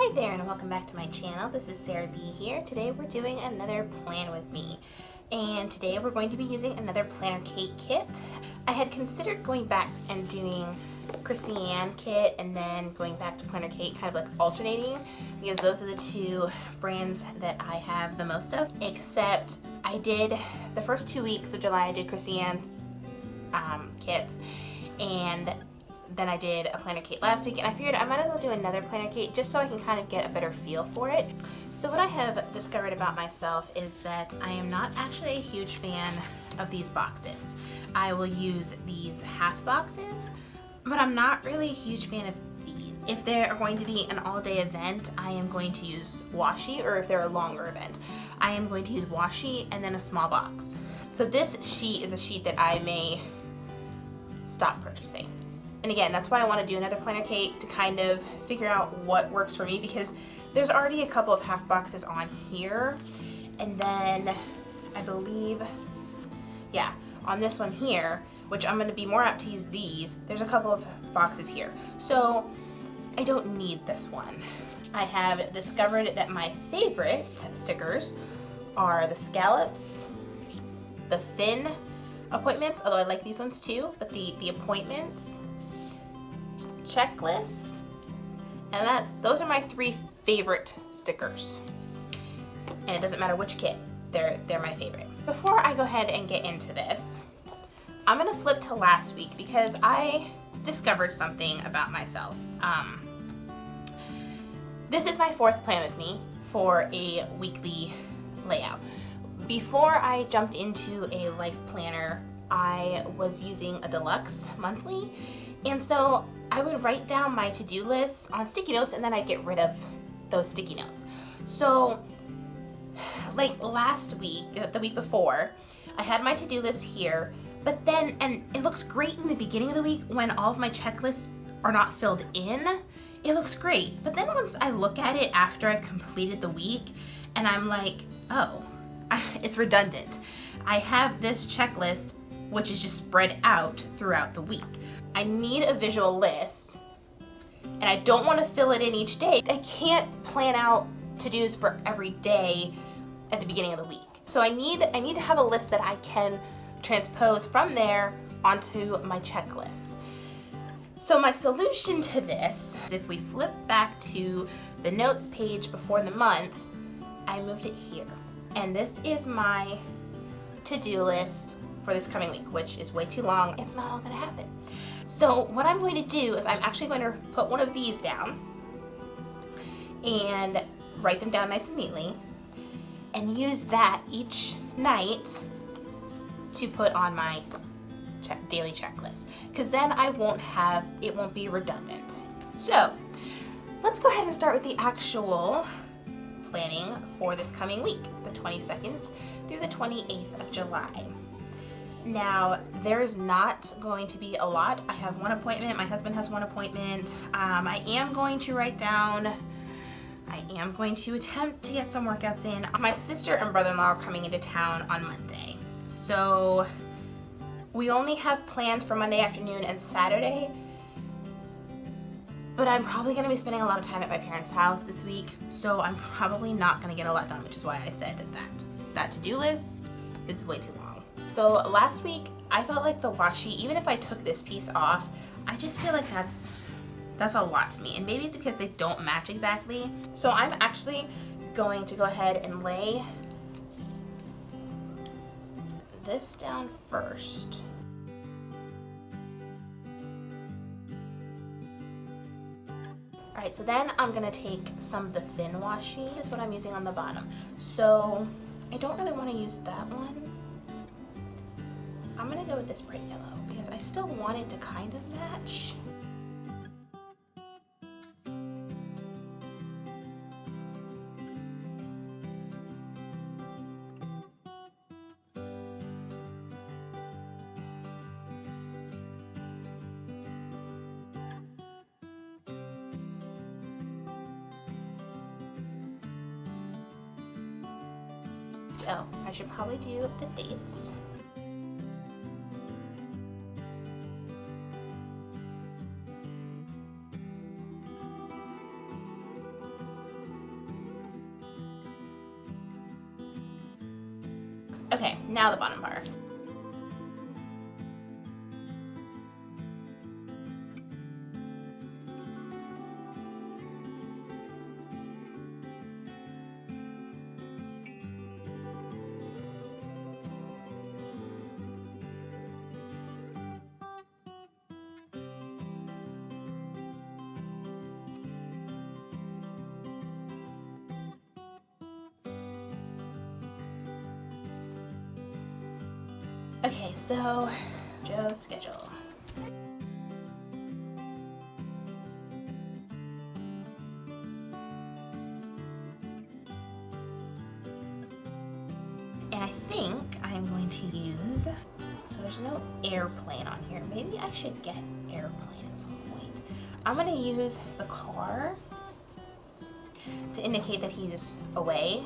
Hi there and welcome back to my channel. This is Sarah B here. Today we're doing another plan with me. And today we're going to be using another planner cake kit. I had considered going back and doing Christiane kit and then going back to planner cake, kind of like alternating, because those are the two brands that I have the most of. Except I did the first 2 weeks of July, I did Christiane kits, and then I did a planner cake last week, and I figured I might as well do another planner cake just so I can kind of get a better feel for it. So what I have discovered about myself is that I am not actually a huge fan of these boxes. I will use these half boxes, but I'm not really a huge fan of these. If they are going to be an all-day event, I am going to use washi, or if they're a longer event, I am going to use washi and then a small box. So this sheet is a sheet that I may stop purchasing. And again, that's why I want to do another planner cake to kind of figure out what works for me, because there's already a couple of half boxes on here. And then I believe, yeah, on this one here, which I'm going to be more apt to use these, there's a couple of boxes here. So I don't need this one. I have discovered that my favorite stickers are the scallops, the thin appointments, although I like these ones too, but the appointments, checklists, and those are my three favorite stickers. And it doesn't matter which kit, they're my favorite. Before I go ahead and get into this, I'm gonna flip to last week because I discovered something about myself. This is my fourth plan with me for a weekly layout. Before I jumped into a life planner, I was using a deluxe monthly, and so I would write down my to-do lists on sticky notes and then I'd get rid of those sticky notes. So like last week, the week before, I had my to-do list here, but then, and it looks great in the beginning of the week when all of my checklists are not filled in, it looks great. But then once I look at it after I've completed the week and I'm like, oh, it's redundant. I have this checklist which is just spread out throughout the week. I need a visual list, and I don't want to fill it in each day. I can't plan out to-dos for every day at the beginning of the week. So I need to have a list that I can transpose from there onto my checklist. So my solution to this is, if we flip back to the notes page before the month, I moved it here. And this is my to-do list for this coming week, which is way too long. It's not all gonna happen. So what I'm going to do is I'm actually going to put one of these down and write them down nice and neatly and use that each night to put on my daily checklist, because then it won't be redundant. So let's go ahead and start with the actual planning for this coming week, the 22nd through the 28th of July. Now, there's not going to be a lot. I have one appointment, my husband has one appointment. I am going to attempt to get some workouts in. My sister and brother-in-law are coming into town on Monday. So we only have plans for Monday afternoon and Saturday, but I'm probably gonna be spending a lot of time at my parents' house this week, so I'm probably not gonna get a lot done, which is why I said that to-do list is way too long. So last week, I felt like the washi, even if I took this piece off, I just feel like that's a lot to me. And maybe it's because they don't match exactly. So I'm actually going to go ahead and lay this down first. All right, so then I'm gonna take some of the thin washi, is what I'm using on the bottom. So I don't really wanna use that one. I'm gonna go with this bright yellow because I still want it to kind of match. Oh, I should probably do the dates. Okay, now the bottom part. Okay, so Joe's schedule. And I think I'm going to use, so there's no airplane on here. Maybe I should get airplane at some point. I'm gonna use the car to indicate that he's away.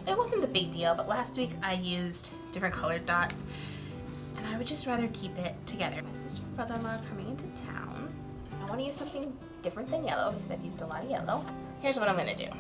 It wasn't a big deal, but last week I used different colored dots, and I would just rather keep it together. My sister and brother-in-law are coming into town. I want to use something different than yellow because I've used a lot of yellow. Here's what I'm going to do.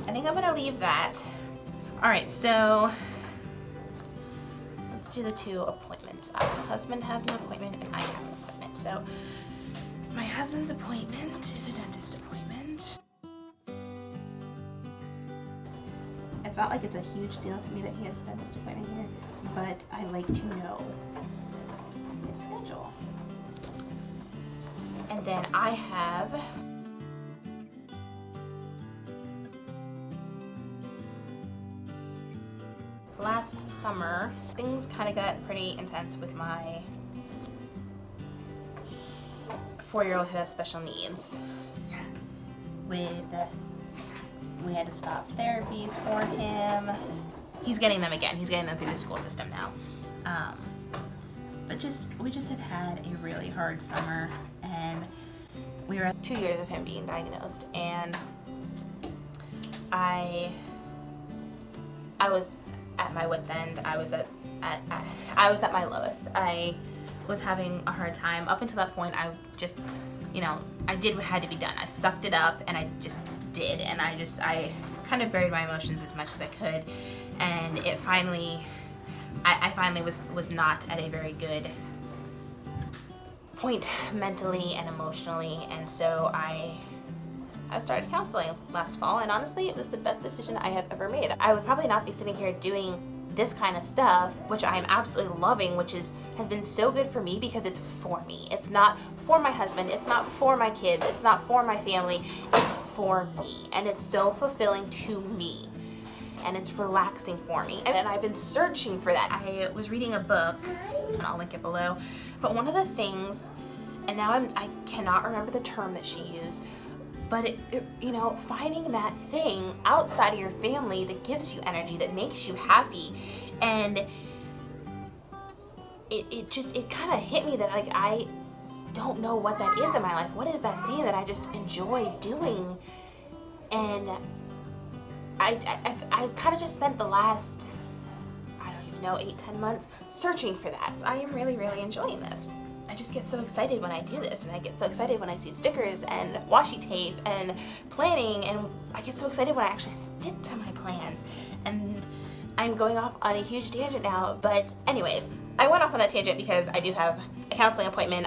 I think I'm gonna leave that. All right, so let's do the 2 appointments. My husband has an appointment and I have an appointment. So my husband's appointment is a dentist appointment. It's not like it's a huge deal to me that he has a dentist appointment here, but I like to know his schedule. And then I have last summer, things kind of got pretty intense with my 4-year-old who has special needs. We had to stop therapies for him. He's getting them again. He's getting them through the school system now. But we just had a really hard summer, and we were at 2 years of him being diagnosed, and I was at my wit's end. I was at my lowest. I was having a hard time. Up until that point, I just, I did what had to be done. I sucked it up, and I just did, and I kind of buried my emotions as much as I could, and it finally, I finally was not at a very good point mentally and emotionally, and so I started counseling last fall, and honestly, it was the best decision I have ever made. I would probably not be sitting here doing this kind of stuff, which I am absolutely loving, which has been so good for me because it's for me. It's not for my husband, it's not for my kids, it's not for my family, it's for me, and it's so fulfilling to me, and it's relaxing for me, and I've been searching for that. I was reading a book, and I'll link it below, but one of the things, and now I cannot remember the term that she used, but finding that thing outside of your family that gives you energy, that makes you happy, and it kind of hit me that like I don't know what that is in my life. What is that thing that I just enjoy doing? And I kind of just spent the last, I don't even know, 8-10 months searching for that. I am really, really enjoying this. I just get so excited when I do this, and I get so excited when I see stickers and washi tape and planning, and I get so excited when I actually stick to my plans. And I'm going off on a huge tangent now, but anyways, I went off on that tangent because I do have a counseling appointment.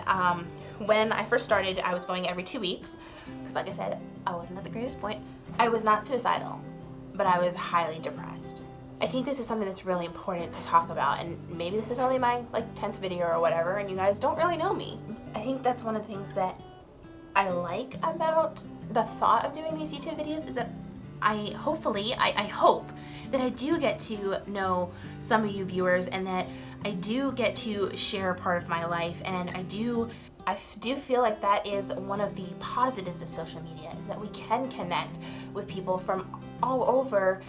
When I first started, I was going every 2 weeks, because like I said, I wasn't at the greatest point. I was not suicidal. but I was highly depressed. I think this is something that's really important to talk about, and maybe this is only my 10th video or whatever, and you guys don't really know me. I think that's one of the things that I like about the thought of doing these YouTube videos is that I hope that I do get to know some of you viewers, and that I do get to share part of my life, and I do feel like that is one of the positives of social media, is that we can connect with people from all over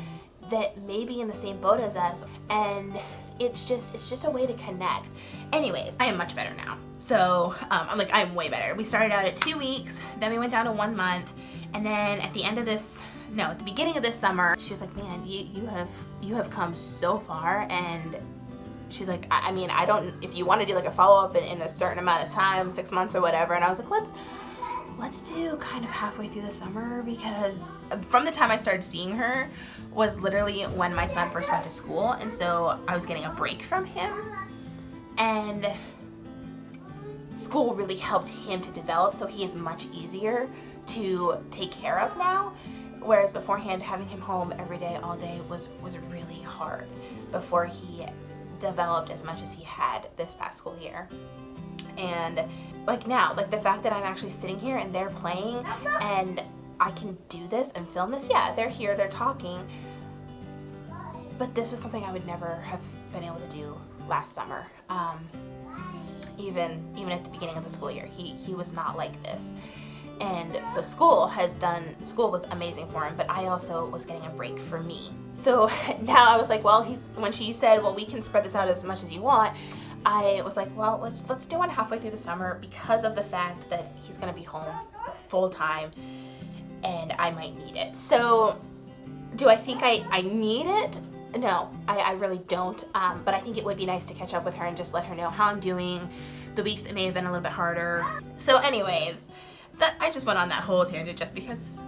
that may be in the same boat as us, and it's just a way to connect. Anyways, I am much better now. So I'm way better. We started out at 2 weeks, then we went down to 1 month, and then at the beginning of this summer, she was like, man, you have come so far. And she's like, I mean, I don't, if you want to do like a follow-up in a certain amount of time, 6 months or whatever. And I was like, let's do kind of halfway through the summer, because from the time I started seeing her was literally when my son first went to school, and so I was getting a break from him, and school really helped him to develop, so he is much easier to take care of now, whereas beforehand having him home every day all day was really hard before he developed as much as he had this past school year. And now, the fact that I'm actually sitting here and they're playing and I can do this and film this, yeah, they're here, they're talking, but this was something I would never have been able to do last summer. Even at the beginning of the school year, he was not like this. And so school was amazing for him, but I also was getting a break for me. So now I was like, well, when she said, well, we can spread this out as much as you want, I was like, well, let's do one halfway through the summer, because of the fact that he's gonna be home full time and I might need it. So do I think I need it? No, I really don't, but I think it would be nice to catch up with her and just let her know how I'm doing, the weeks that may have been a little bit harder. So anyways, I just went on that whole tangent just because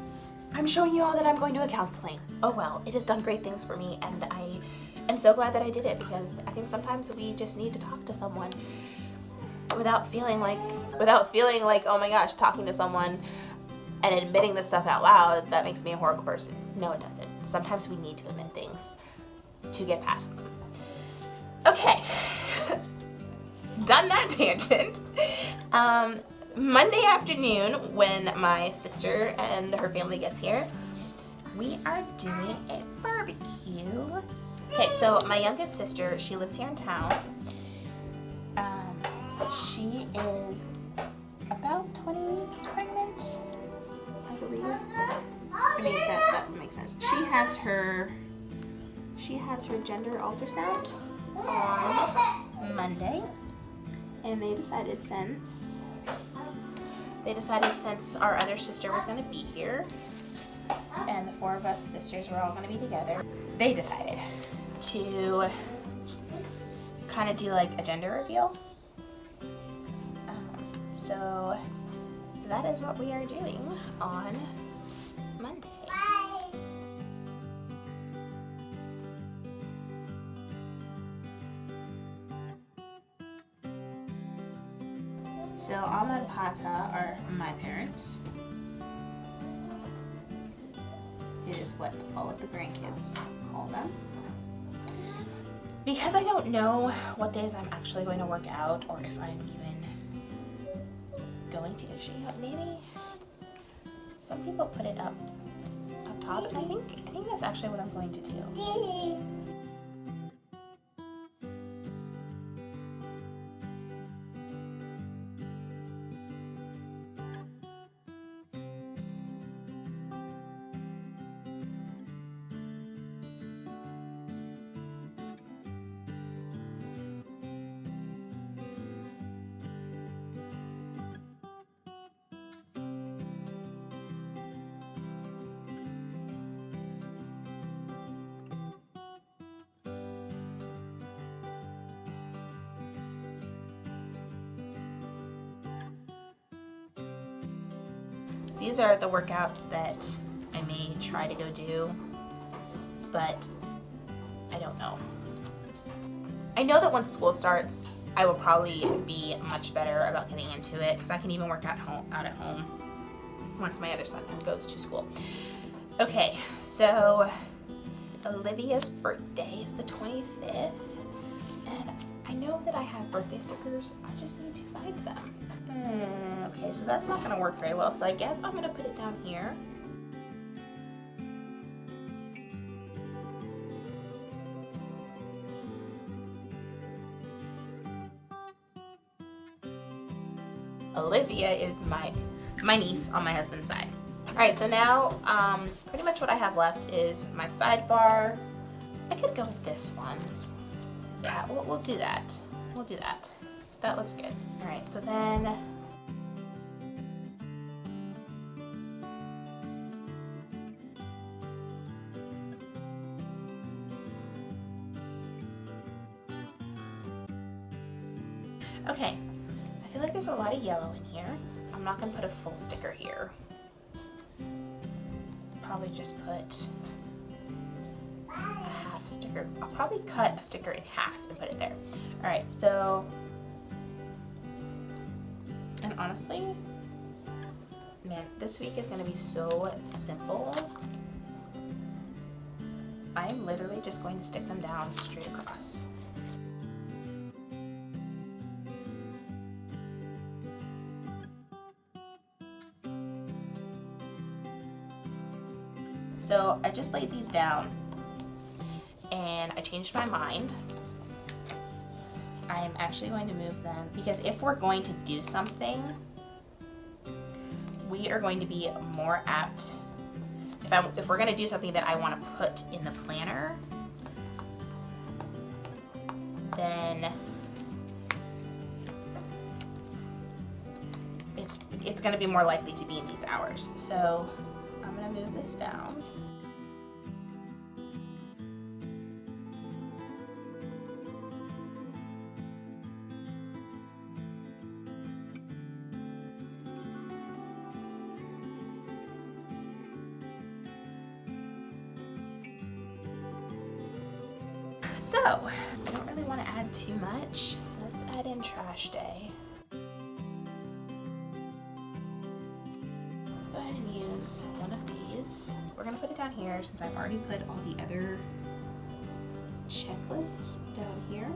I'm showing you all that I'm going to a counseling. Oh well, it has done great things for me, and I am so glad that I did it, because I think sometimes we just need to talk to someone without feeling like, oh my gosh, talking to someone and admitting this stuff out loud, that makes me a horrible person. No, it doesn't. Sometimes we need to admit things to get past them. Okay, done that tangent. Monday afternoon, when my sister and her family gets here, we are doing a barbecue. Okay, so my youngest sister, she lives here in town. She is about 20 weeks pregnant, I believe. I mean, that makes sense. She has her gender ultrasound on Monday, and they decided since our other sister was going to be here, and the 4 of us sisters were all going to be together, they decided to kind of do like a gender reveal. So that is what we are doing on Monday. So Alma and Pata are my parents. It is what all of the grandkids call them. Because I don't know what days I'm actually going to work out, or if I'm even going to show you up, maybe. Some people put it up top, and I think that's actually what I'm going to do. These are the workouts that I may try to go do, but I don't know. I know that once school starts, I will probably be much better about getting into it, because I can even work out at home once my other son goes to school. Okay, so Olivia's birthday is the 25th, and I know that I have birthday stickers, I just need to find them. Okay, so that's not gonna work very well, so I guess I'm gonna put it down here. Olivia is my niece on my husband's side. All right, so now pretty much what I have left is my sidebar. I could go with this one. Yeah, we'll do that. We'll do that. That looks good. All right, so then okay, I feel like there's a lot of yellow in here. I'm not gonna put a full sticker here. Probably just put a half sticker. I'll probably cut a sticker in half and put it there. All right, so, and honestly, man, this week is gonna be so simple. I'm literally just going to stick them down straight across. So I just laid these down and I changed my mind. I'm actually going to move them because if we're going to do something, we are going to be more apt. If we're going to do something that I want to put in the planner, then it's going to be more likely to be in these hours. So I'm going to move this down. So, I don't really want to add too much. Let's add in trash day. Let's go ahead and use one of these. We're going to put it down here since I've already put all the other checklists down here.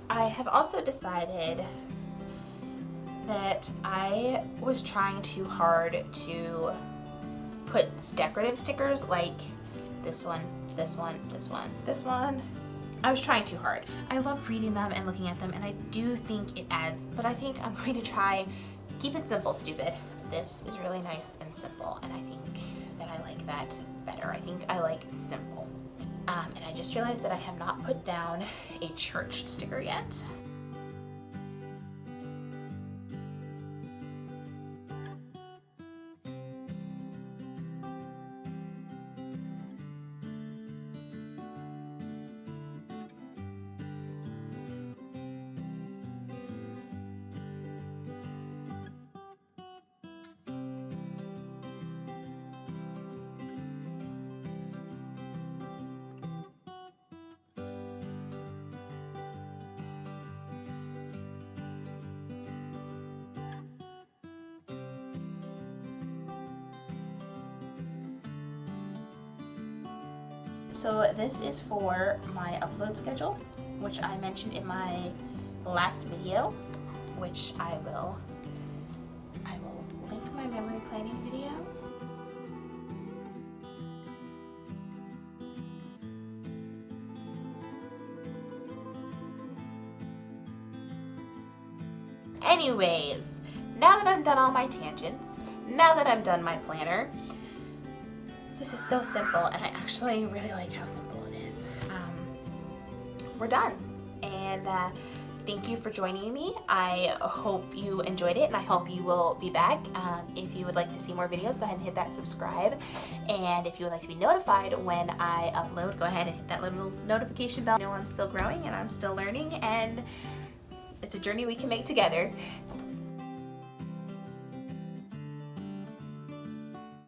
I have also decided that I was trying too hard to put decorative stickers like this one, this one, this one, this one. I was trying too hard. I love reading them and looking at them, and I do think it adds, but I think I'm going to try keep it simple, stupid. This is really nice and simple, and I think that I like that better. I think I like simple. And I just realized that I have not put down a church sticker yet. So this is for my upload schedule, which I mentioned in my last video, which I will link my memory planning video. Anyways, now that I'm done all my tangents, now that I'm done my planner, this is so simple, and I actually really like how simple it is. We're done, and thank you for joining me. I hope you enjoyed it, and I hope you will be back. If you would like to see more videos, go ahead and hit that subscribe, and if you would like to be notified when I upload, go ahead and hit that little notification bell. I know I'm still growing, and I'm still learning, and it's a journey we can make together.